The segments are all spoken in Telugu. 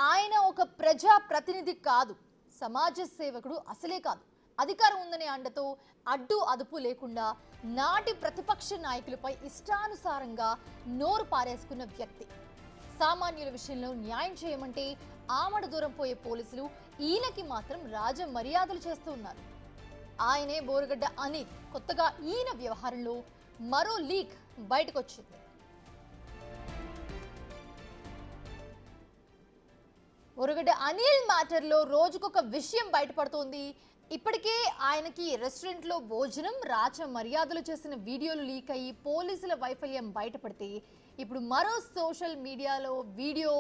ఆయన ఒక ప్రజా ప్రతినిధి కాదు, సమాజ సేవకుడు అసలే కాదు. అధికారం ఉందనే అండతో అడ్డు అదుపు లేకుండా నాటి ప్రతిపక్ష నాయకులపై ఇష్టానుసారంగా నోరు పారేసుకున్న వ్యక్తి. సామాన్యుల విషయంలో న్యాయం చేయమంటే ఆమడ దూరం పోయే పోలీసులు ఈయనకి మాత్రం రాజ మర్యాదలు చేస్తూ ఉన్నారు. ఆయనే బోరుగడ్డ అనిల్. కొత్తగా ఈయన వ్యవహారంలో మరో లీక్ బయటకొచ్చింది. బోరుగడ్డ అనిల్ మ్యాటర్లో రోజుకొక విషయం బయటపడుతోంది. ఇప్పటికే ఆయనకి రెస్టారెంట్లో భోజనం రాచ మర్యాదలు చేసిన వీడియోలు లీక్ అయ్యి పోలీసుల వైఫల్యం బయటపడితే ఇప్పుడు మరో సోషల్ మీడియాలో వీడియో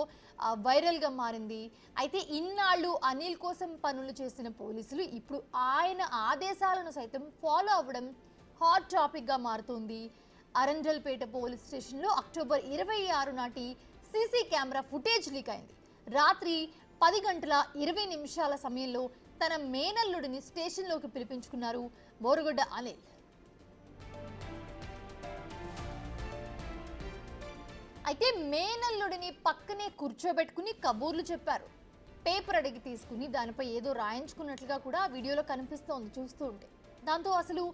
వైరల్గా మారింది. అయితే ఇన్నాళ్ళు అనిల్ కోసం పనులు చేసిన పోలీసులు ఇప్పుడు ఆయన ఆదేశాలను సైతం ఫాలో అవ్వడం హాట్ టాపిక్గా మారుతోంది. అరంజల్పేట పోలీస్ స్టేషన్లో అక్టోబర్ 26 నాటి సీసీ కెమెరా ఫుటేజ్ లీక్ అయింది. రాత్రి 10:20 సమయంలో తన మేనల్లుడిని స్టేషన్లోకి పిలిపించుకున్నారు బోరుగడ్డ అనిల్. అయితే మేనల్లుడిని పక్కనే కూర్చోబెట్టుకుని కబూర్లు చెప్పారు. పేపర్ అడిగి తీసుకుని దానిపై ఏదో రాయించుకున్నట్లుగా కూడా ఆ వీడియోలో కనిపిస్తోంది చూస్తూ ఉంటే. దాంతో అసలు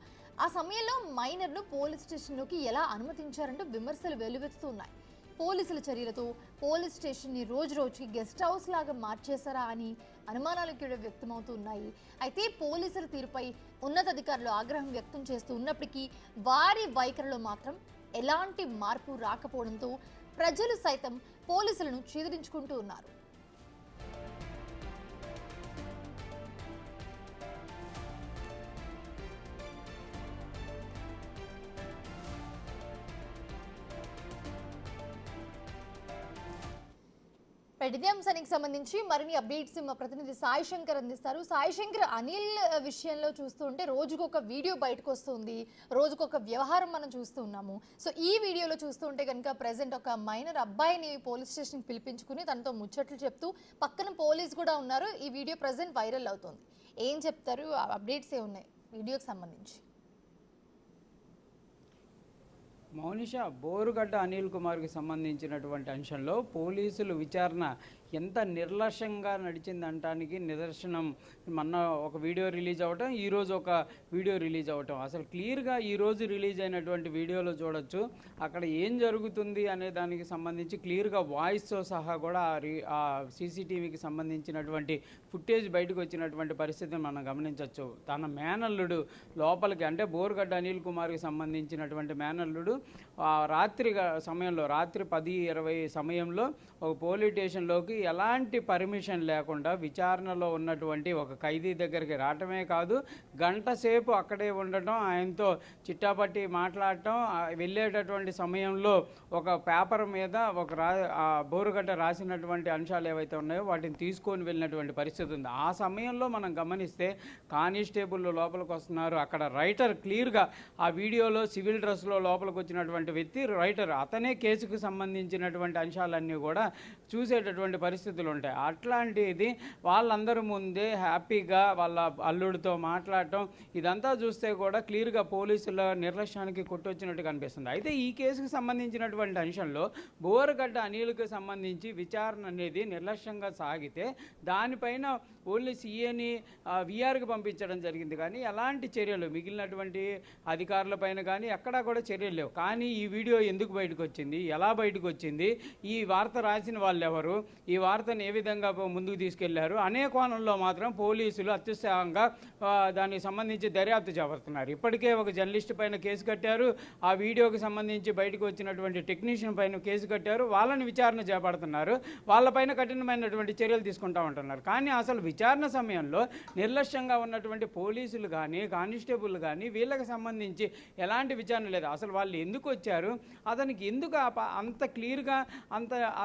ఆ సమయంలో మైనర్ను పోలీస్ స్టేషన్లోకి ఎలా అనుమతించారంటూ విమర్శలు వెల్లువెత్తుతున్నాయి. పోలీసుల చర్యలతో పోలీస్ స్టేషన్ని రోజుకి గెస్ట్ హౌస్ లాగా మార్చేశారా అని అనుమానాలు కూడా వ్యక్తమవుతున్నాయి. అయితే పోలీసుల తీరుపై ఉన్నతాధికారులు ఆగ్రహం వ్యక్తం చేస్తూ ఉన్నప్పటికీ వారి వైఖరిలో మాత్రం ఎలాంటి మార్పు రాకపోవడంతో ప్రజలు సైతం పోలీసులను చీదరించుకుంటూ ఉన్నారు. ఇదే అంశానికి సంబంధించి మరిన్ని అప్డేట్స్ మా ప్రతినిధి సాయి శంకర్ అందిస్తారు. సాయి శంకర్, అనిల్ విషయంలో చూస్తుంటే రోజుకొక వీడియో బయటకు వస్తుంది, రోజుకొక వ్యవహారం మనం చూస్తూ ఉన్నాము. సో ఈ వీడియోలో చూస్తుంటే కనుక ప్రెసెంట్ ఒక మైనర్ అబ్బాయిని పోలీస్ స్టేషన్కి పిలిపించుకుని తనతో ముచ్చట్లు చెప్తూ పక్కన పోలీస్ కూడా ఉన్నారు. ఈ వీడియో ప్రెసెంట్ వైరల్ అవుతుంది. ఏం చెప్తారు? అప్డేట్స్ ఏ ఉన్నాయి వీడియోకి సంబంధించి? మౌనిష, బోరుగడ్డ అనిల్ కుమార్కి సంబంధించినటువంటి అంశంలో పోలీసులు విచారణ ఎంత నిర్లక్ష్యంగా నడిచిందంటానికి నిదర్శనం మొన్న ఒక వీడియో రిలీజ్ అవ్వటం, ఈరోజు ఒక వీడియో రిలీజ్ అవ్వటం. అసలు క్లియర్గా ఈరోజు రిలీజ్ అయినటువంటి వీడియోలో చూడొచ్చు అక్కడ ఏం జరుగుతుంది అనే దానికి సంబంధించి క్లియర్గా వాయిస్తో సహా కూడా ఆ సీసీటీవీకి సంబంధించినటువంటి ఫుటేజ్ బయటకు వచ్చినటువంటి పరిస్థితిని మనం గమనించవచ్చు. తన మేనల్లుడు లోపలికి, అంటే బోరుగడ్డ అనిల్ కుమార్కి సంబంధించినటువంటి మేనల్లుడు రాత్రి సమయంలో, రాత్రి 10:20 సమయంలో ఒక పోలీస్ స్టేషన్లోకి ఎలాంటి పర్మిషన్ లేకుండా విచారణలో ఉన్నటువంటి ఒక ఖైదీ దగ్గరికి రావటమే కాదు, గంట సేపు అక్కడే ఉండటం, ఆయనతో చిట్టాపట్టి మాట్లాడటం, వెళ్ళేటటువంటి సమయంలో ఒక పేపర్ మీద బోరుగడ్డ రాసినటువంటి అంశాలు ఏవైతే ఉన్నాయో వాటిని తీసుకొని వెళ్ళినటువంటి పరిస్థితి ఉంది. ఆ సమయంలో మనం గమనిస్తే కానిస్టేబుల్ లోపలికి వస్తున్నారు. అక్కడ రైటర్ క్లియర్గా ఆ వీడియోలో సివిల్ డ్రెస్లో లోపలికి వచ్చినటువంటి వ్యక్తి రైటర్, అతనే కేసుకు సంబంధించినటువంటి అంశాలన్నీ కూడా చూసేటటువంటి పరిస్థితులు ఉంటాయి. అట్లాంటిది వాళ్ళందరి ముందే హ్యాపీగా వాళ్ళ అల్లుడితో మాట్లాడటం, ఇదంతా చూస్తే కూడా క్లియర్గా పోలీసుల నిర్లక్ష్యానికి కొట్టొచ్చినట్టు కనిపిస్తుంది. అయితే ఈ కేసుకు సంబంధించినటువంటి అంశంలో బోరుగడ్డ అనిల్కి సంబంధించి విచారణ అనేది నిర్లక్ష్యంగా సాగితే దానిపైన ఓన్లీ సీఏని విఆర్కి పంపించడం జరిగింది, కానీ ఎలాంటి చర్యలు మిగిలినటువంటి అధికారులపైన కానీ ఎక్కడా కూడా చర్యలు లేవు. కానీ ఈ వీడియో ఎందుకు బయటకు వచ్చింది, ఎలా బయటకు వచ్చింది, ఈ వార్త రాసిన వాళ్ళు ఎవరు, ఈ వార్తను ఏ విధంగా ముందుకు తీసుకెళ్లారు అనే కోణంలో మాత్రం పోలీసులు అత్యుత్సాహంగా దానికి సంబంధించి దర్యాప్తు చేపడుతున్నారు. ఇప్పటికే ఒక జర్నలిస్ట్ పైన కేసు కట్టారు, ఆ వీడియోకి సంబంధించి బయటకు వచ్చినటువంటి టెక్నీషియన్ పైన కేసు కట్టారు, వాళ్ళని విచారణ చేపడుతున్నారు, వాళ్ళపైన కఠినమైనటువంటి చర్యలు తీసుకుంటా ఉంటున్నారు. కానీ అసలు విచారణ సమయంలో నిర్లక్ష్యంగా ఉన్నటువంటి పోలీసులు కానీ కానిస్టేబుల్ కానీ వీళ్ళకి సంబంధించి ఎలాంటి విచారణ లేదు. అసలు వాళ్ళు ఎందుకు వచ్చారు, అతనికి ఎందుకు అంత క్లియర్గా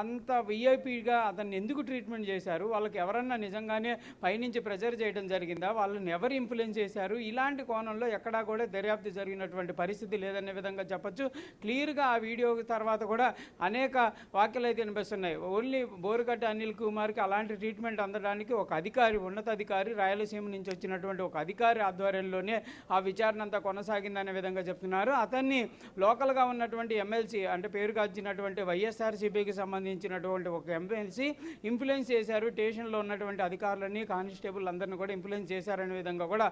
అంత విఐపీగా అతన్ని ఎందుకు ట్రీట్మెంట్ చేశారు, వాళ్ళకి ఎవరన్నా నిజంగానే పైనుంచి ప్రెజర్ చేయడం జరిగిందా, వాళ్ళని ఎవరు ఇన్ఫ్లుయెన్స్ చేశారు, ఇలాంటి కోణంలో ఎక్కడా కూడా దర్యాప్తు జరిగినటువంటి పరిస్థితి లేదనే విధంగా చెప్పచ్చు. క్లియర్గా ఆ వీడియో తర్వాత కూడా అనేక వాక్యాలు అయితే వినిపిస్తున్నాయి. ఓన్లీ బోరుగడ్డ అనిల్ కుమార్కి అలాంటి ట్రీట్మెంట్ అందడానికి ఒక అధికారి, ఉన్నతాధికారి, రాయలసీమ నుంచి వచ్చినటువంటి ఒక అధికారి ఆధ్వర్యంలోనే ఆ విచారణ అంతా కొనసాగిందనే విధంగా చెప్తున్నారు. అతన్ని లోకల్గా ఉన్నటువంటి ఎమ్మెల్సీ, అంటే పేరుగాంచినటువంటి వైఎస్ఆర్సీపీకి సంబంధించినటువంటి ఒక ఎమ్మెల్సీ ఇన్ఫ్లుయెన్స్ చేశారు, స్టేషన్లో ఉన్నటువంటి అధికారులని కానిస్టేబుల్ అందరిని కూడా ఇన్ఫ్లుయెన్స్ చేశారనే విధంగా కూడా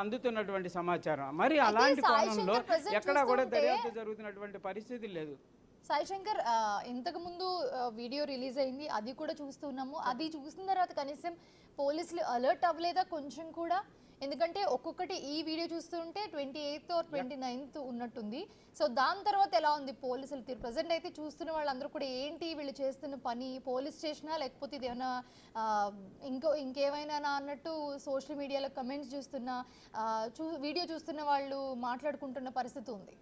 అందుతున్నటువంటి సమాచారం. మరి అలాంటి కోణంలో ఎక్కడా కూడా దర్యాప్తు జరుగుతున్నటువంటి పరిస్థితి లేదు. సాయి శంకర్, ఇంతకు ముందు వీడియో రిలీజ్ అయింది, అది కూడా చూస్తున్నాము. అది చూసిన తర్వాత కనీసం పోలీసులు అలర్ట్ అవ్వలేదా కొంచెం కూడా? ఎందుకంటే ఒక్కొక్కటి ఈ వీడియో చూస్తుంటే 28th or 29th ఉన్నట్టుంది. సో దాని తర్వాత ఎలా ఉంది పోలీసులు తీరు? ప్రజెంట్ అయితే చూస్తున్న వాళ్ళందరూ కూడా ఏంటి వీళ్ళు చేస్తున్న పని, పోలీస్ స్టేషనా లేకపోతే ఇది ఏమైనా ఇంకేమైనా అన్నట్టు సోషల్ మీడియాలో కమెంట్స్ చూస్తున్న వీడియో చూస్తున్న వాళ్ళు మాట్లాడుకుంటున్న పరిస్థితి ఉంది.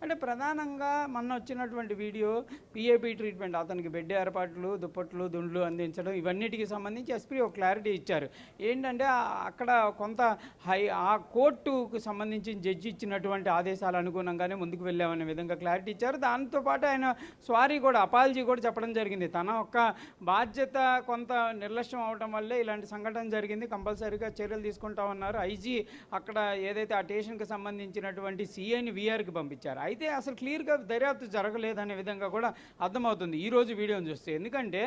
అంటే ప్రధానంగా మొన్న వచ్చినటువంటి వీడియో పిఏపి ట్రీట్మెంట్, అతనికి బెడ్ ఏర్పాట్లు, దుప్పట్లు, దుండ్లు అందించడం, ఇవన్నిటికి సంబంధించి ఎస్పీ ఒక క్లారిటీ ఇచ్చారు. ఏంటంటే అక్కడ కొంత ఆ కోర్టుకు సంబంధించి జడ్జి ఇచ్చినటువంటి ఆదేశాల అనుగుణంగానే ముందుకు వెళ్ళామనే విధంగా క్లారిటీ ఇచ్చారు. దాంతోపాటు ఆయన సారీ కూడా, అపాలజీ కూడా చెప్పడం జరిగింది. తన ఒక్క బాధ్యత కొంత నిర్లక్ష్యం అవడం వల్లే ఇలాంటి సంఘటన జరిగింది, కంపల్సరీగా చర్యలు తీసుకుంటామన్నారు. ఐజీ అక్కడ ఏదైతే ఆ స్టేషన్కి సంబంధించినటువంటి సిఐని వీఆర్కి పంపించారు. అయితే అసలు క్లియర్గా దర్యాప్తు జరగలేదనే విధంగా కూడా అర్థమవుతుంది ఈరోజు వీడియోని చూస్తే. ఎందుకంటే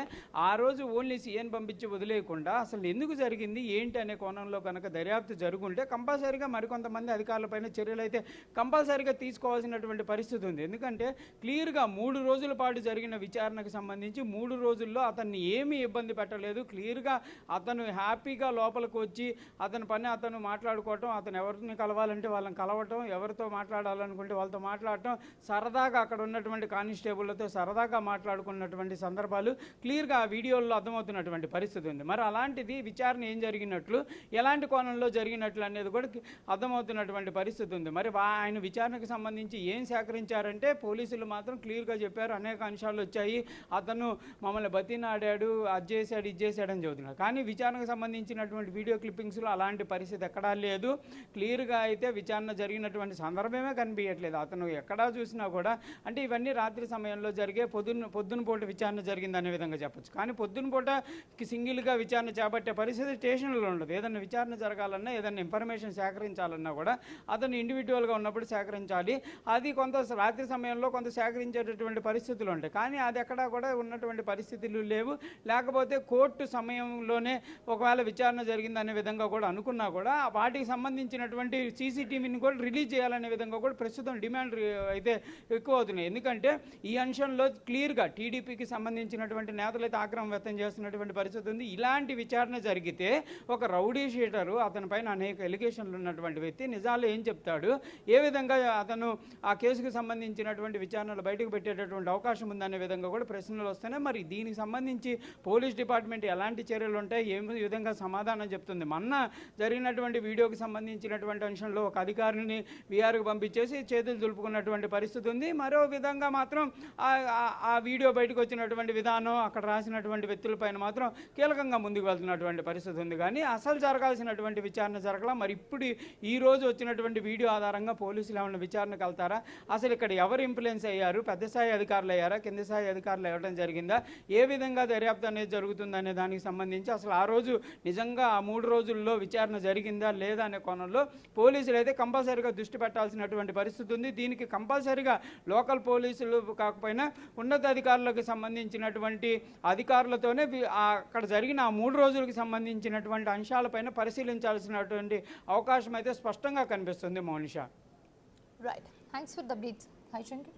ఆ రోజు ఓన్లీ సీఎన్ పంపించి వదిలేయకుండా అసలు ఎందుకు జరిగింది ఏంటి అనే కోణంలో కనుక దర్యాప్తు జరుగుంటే కంపల్సరీగా మరికొంతమంది అధికారులపైన చర్యలు అయితే కంపల్సరీగా తీసుకోవాల్సినటువంటి పరిస్థితి ఉంది. ఎందుకంటే క్లియర్గా 3 రోజుల పాటు జరిగిన విచారణకు సంబంధించి 3 రోజుల్లో అతన్ని ఏమీ ఇబ్బంది పెట్టలేదు. క్లియర్గా అతను హ్యాపీగా లోపలికి వచ్చి అతని పని అతను మాట్లాడుకోవటం, అతను ఎవరిని కలవాలంటే వాళ్ళని కలవటం, ఎవరితో మాట్లాడాలనుకుంటే వాళ్ళతో మాట్లాడటం, సరదాగా అక్కడ ఉన్నటువంటి కానిస్టేబుల్లతో సరదాగా మాట్లాడుకున్నటువంటి సందర్భాలు క్లియర్గా ఆ వీడియోల్లో అర్థమవుతున్నటువంటి పరిస్థితి ఉంది. మరి అలాంటిది విచారణ ఏం జరిగినట్లు, ఎలాంటి కోణంలో జరిగినట్లు అనేది కూడా అర్థమవుతున్నటువంటి పరిస్థితి ఉంది. మరి ఆయన విచారణకు సంబంధించి ఏం సేకరించారంటే పోలీసులు మాత్రం క్లియర్గా చెప్పారు, అనేక అంశాలు వచ్చాయి, అతను మమ్మల్ని బతినాడాడు, అది చేశాడు, ఇది చేశాడని చెబుతున్నారు. కానీ విచారణకు సంబంధించినటువంటి వీడియో క్లిప్పింగ్స్లో అలాంటి పరిస్థితి ఎక్కడా లేదు. క్లియర్గా అయితే విచారణ జరిగినటువంటి సందర్భమే కనిపించట్లేదు. అతను ఎక్కడా చూసినా కూడా అంటే ఇవన్నీ రాత్రి సమయంలో జరిగే పొద్దున పూట విచారణ జరిగిందనే విధంగా చెప్పచ్చు. కానీ పొద్దున పూటకి సింగిల్గా విచారణ చేపట్టే పరిస్థితి స్టేషన్లో ఉండదు. ఏదైనా విచారణ జరగాలన్నా, ఏదైనా ఇన్ఫర్మేషన్ సేకరించాలన్నా కూడా అతను ఇండివిజువల్గా ఉన్నప్పుడు సేకరించాలి. అది కొంత రాత్రి సమయంలో కొంత సేకరించేటటువంటి పరిస్థితులు ఉంటాయి. కానీ అది ఎక్కడా కూడా ఉన్నటువంటి పరిస్థితులు లేవు. లేకపోతే కోర్టు సమయంలోనే ఒకవేళ విచారణ జరిగిందనే విధంగా కూడా అనుకున్నా కూడా వాటికి సంబంధించినటువంటి సీసీటీవీని కూడా రిలీజ్ చేయాలనే విధంగా కూడా ప్రస్తుతం డిమాండ్ అయితే ఎక్కువ అవుతున్నాయి. ఎందుకంటే ఈ అంశంలో క్లియర్గా టీడీపీకి సంబంధించినటువంటి నేతలు అయితే ఆగ్రహం వ్యక్తం చేస్తున్నటువంటి పరిస్థితి ఉంది. ఇలాంటి విచారణ జరిగితే ఒక రౌడీ షీటరు, అతని పైన అనేక ఎలిగేషన్లు ఉన్నటువంటి వ్యక్తి నిజాలు ఏం చెప్తాడు, ఏ విధంగా అతను ఆ కేసుకు సంబంధించినటువంటి విచారణలు బయటకు పెట్టేటటువంటి అవకాశం ఉందనే విధంగా కూడా ప్రశ్నలు వస్తున్నాయి. మరి దీనికి సంబంధించి పోలీస్ డిపార్ట్మెంట్ ఎలాంటి చర్యలు ఉంటాయి, ఏ విధంగా సమాధానం చెప్తుంది? మొన్న జరిగినటువంటి వీడియోకి సంబంధించినటువంటి అంశంలో ఒక అధికారిని వీఆర్కి పంపించేసి చేతులు దులుపుకున్నటువంటి పరిస్థితి ఉంది. మరో విధంగా మాత్రం ఆ వీడియో బయటకు వచ్చినటువంటి విధానం, అక్కడ రాసినటువంటి వ్యక్తులపైన మాత్రం కీలకంగా ముందుకు వెళ్తున్నటువంటి పరిస్థితి ఉంది. కానీ అసలు జరగాల్సినటువంటి విచారణ జరగల. మరి ఇప్పుడు ఈ రోజు వచ్చినటువంటి వీడియో ఆధారంగా పోలీసులు ఏమైనా విచారణకు వెళ్తారా? అసలు ఇక్కడ ఎవరు ఇన్ఫ్లుయెన్స్ అయ్యారు? పెద్ద స్థాయి అధికారులు అయ్యారా, కింద స్థాయి అధికారులు అవ్వడం జరిగిందా, ఏ విధంగా దర్యాప్తు అనేది జరుగుతుందనే దానికి సంబంధించి అసలు ఆ రోజు నిజంగా ఆ 3 రోజుల్లో విచారణ జరిగిందా లేదా అనే కోణంలో పోలీసులు అయితే కంపల్సరీగా దృష్టి పెట్టాల్సినటువంటి పరిస్థితి ఉంది. దీనికి కంపల్సరీగా లోకల్ పోలీసులు కాకపోయినా ఉన్నతాధికారులకు సంబంధించినటువంటి అధికారులతోనే అక్కడ జరిగిన ఆ 3 రోజులకు సంబంధించినటువంటి అంశాలపైన పరిశీలించాల్సినటువంటి అవకాశం అయితే స్పష్టంగా కనిపిస్తుంది. Mounisha, right, thanks for the updates. Hi Shankar.